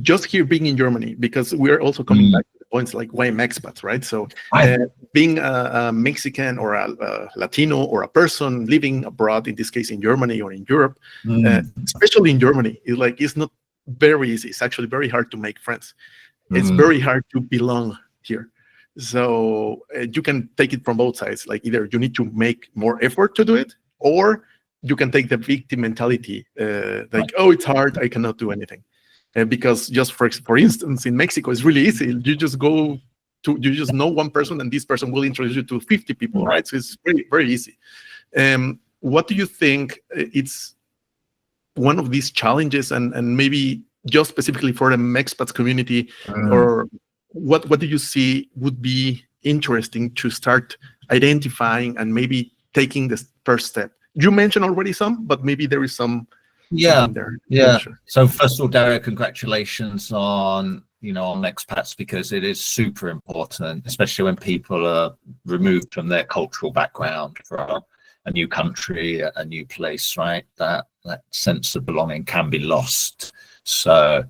just here being in Germany, because we're also coming back to the points like why I'm expats, right? So being a Mexican or a Latino or a person living abroad, in this case in Germany or in Europe, especially in Germany, it's not very easy. It's actually very hard to make friends. It's very hard to belong here. So you can take it from both sides. Like either you need to make more effort to do it, or you can take the victim mentality, oh, it's hard, I cannot do anything. Because just for instance, in Mexico, it's really easy. You just know one person, and this person will introduce you to 50 people, right? So it's very, very easy. What do you think it's one of these challenges, and maybe just specifically for the Mexpats community, or what do you see would be interesting to start identifying and maybe taking the first step? You mentioned already some, but maybe there is some there. Yeah. Sure. So first of all, Dario, congratulations on expats, because it is super important, especially when people are removed from their cultural background from a new country, a new place, right? That sense of belonging can be lost. So,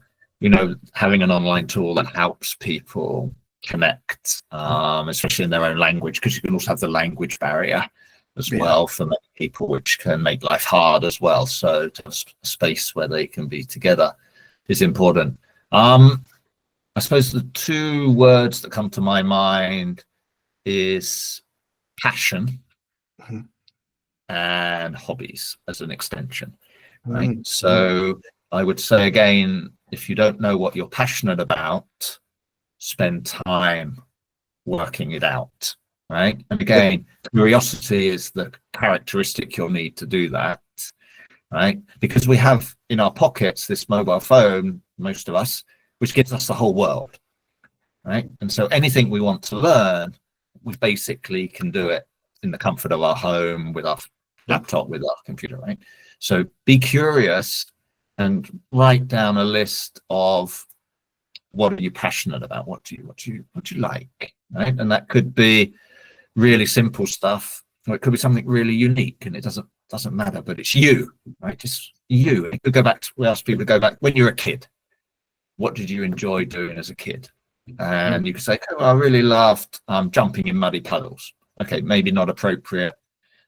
having an online tool that helps people connect, especially in their own language, because you can also have the language barrier as well for many people, which can make life hard as well. So to have a space where they can be together is important. I suppose the two words that come to my mind is passion and hobbies as an extension, right? So I would say, again, if you don't know what you're passionate about, spend time working it out, right? And again, curiosity is the characteristic you'll need to do that, right? Because we have in our pockets this mobile phone, most of us, which gives us the whole world, right? And so anything we want to learn, we basically can do it in the comfort of our home, with our laptop, with our computer, right? So be curious and write down a list of what are you passionate about, what do you like, right? And that could be really simple stuff, or it could be something really unique, and it doesn't matter, but it's you, right? Just you. It could go back to, we ask people to go back when you're a kid. What did you enjoy doing as a kid? And you could say, oh, I really loved jumping in muddy puddles. Okay, maybe not appropriate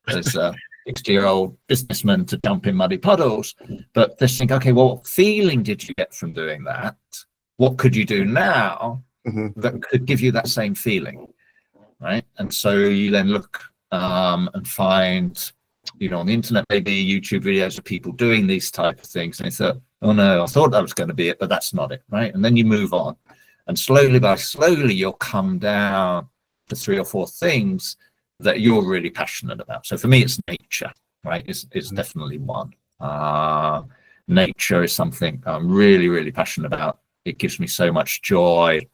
as a 60-year-old businessman to jump in muddy puddles, but just think, okay, well, what feeling did you get from doing that? What could you do now that could give you that same feeling, right? And so you then look and find, on the internet, maybe YouTube videos of people doing these type of things, and you thought, oh no, I thought that was going to be it, but that's not it, right? And then you move on, and slowly you'll come down to 3 or 4 things that you're really passionate about. So for me, it's nature, right? It's definitely one. Nature is something I'm really, really passionate about. It gives me so much joy,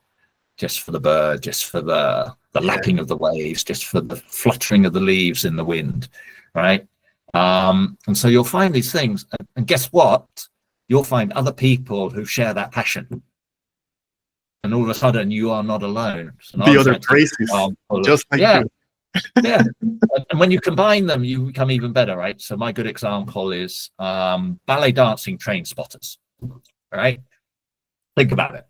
just for the bird, just for the lapping of the waves, just for the fluttering of the leaves in the wind, right? And so you'll find these things, and guess what? You'll find other people who share that passion. And all of a sudden, you are not alone. So the other places, just like you. Yeah. And when you combine them, you become even better, right? So my good example is ballet dancing train spotters, right? Think about it.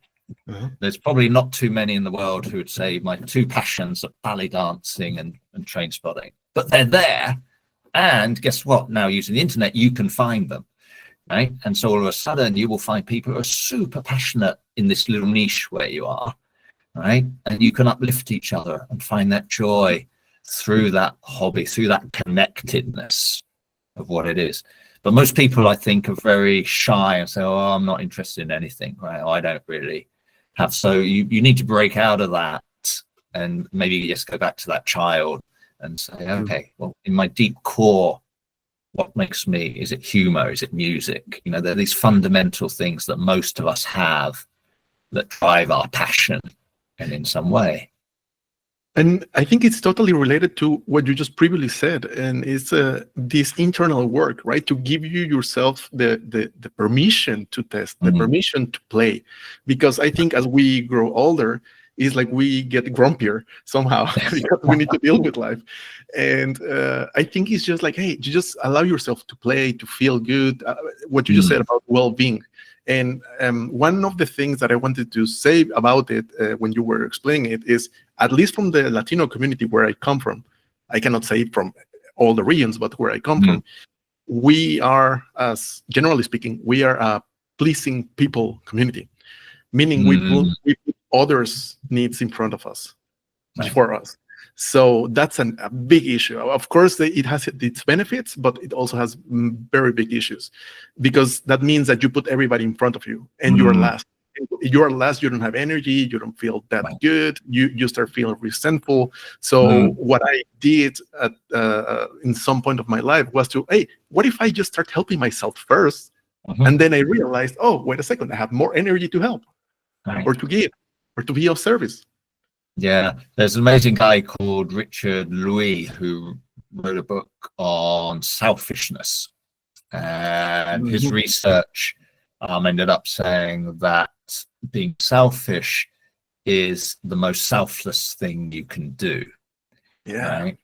There's probably not too many in the world who would say my 2 passions are ballet dancing and train spotting, but they're there. And guess what? Now, using the internet, you can find them, right? And so all of a sudden, you will find people who are super passionate in this little niche where you are, right? And you can uplift each other and find that joy through that hobby, through that connectedness of what it is. But most people, I think, are very shy and say, oh, I'm not interested in anything, right? I don't really have. So you need to break out of that and maybe just go back to that child and say, okay, well, in my deep core, what makes me, is it humor? Is it music? There are these fundamental things that most of us have that drive our passion, and in some way. And I think it's totally related to what you just previously said, and it's this internal work, right? To give you yourself the permission to test, the permission to play, because I think as we grow older, it's like we get grumpier somehow because we need to deal with life. And I think it's just like, hey, you just allow yourself to play, to feel good. What you just said about well-being, And one of the things that I wanted to say about it when you were explaining it is, at least from the Latino community where I come from, I cannot say it from all the regions, but where I come from, we are, as generally speaking, we are a pleasing people community, meaning we put others' needs in front of us, before us. So that's a big issue. Of course, it has its benefits, but it also has very big issues, because that means that you put everybody in front of you and you're last. You're last, you don't have energy, you don't feel that good, you start feeling resentful. So what I did at in some point of my life was to, hey, what if I just start helping myself first? And then I realized, oh, wait a second, I have more energy to help or to give or to be of service. Yeah, there's an amazing guy called Richard Louis who wrote a book on selfishness, and his research ended up saying that being selfish is the most selfless thing you can do. Right?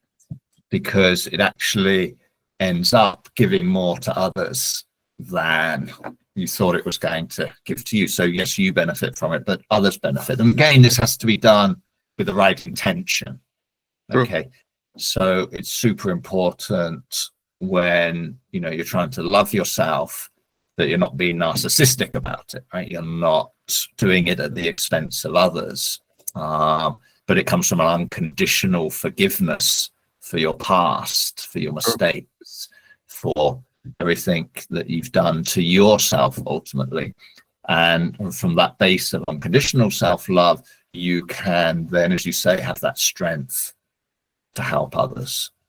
Because it actually ends up giving more to others than you thought it was going to give to you. So yes, you benefit from it, but others benefit. And again, this has to be done with the right intention. Okay. So it's super important when you're trying to love yourself, that you're not being narcissistic about it, right? You're not doing it at the expense of others, but it comes from an unconditional forgiveness for your past, for your mistakes, for everything that you've done to yourself ultimately. And from that base of unconditional self-love, you can then, as you say, have that strength to help others.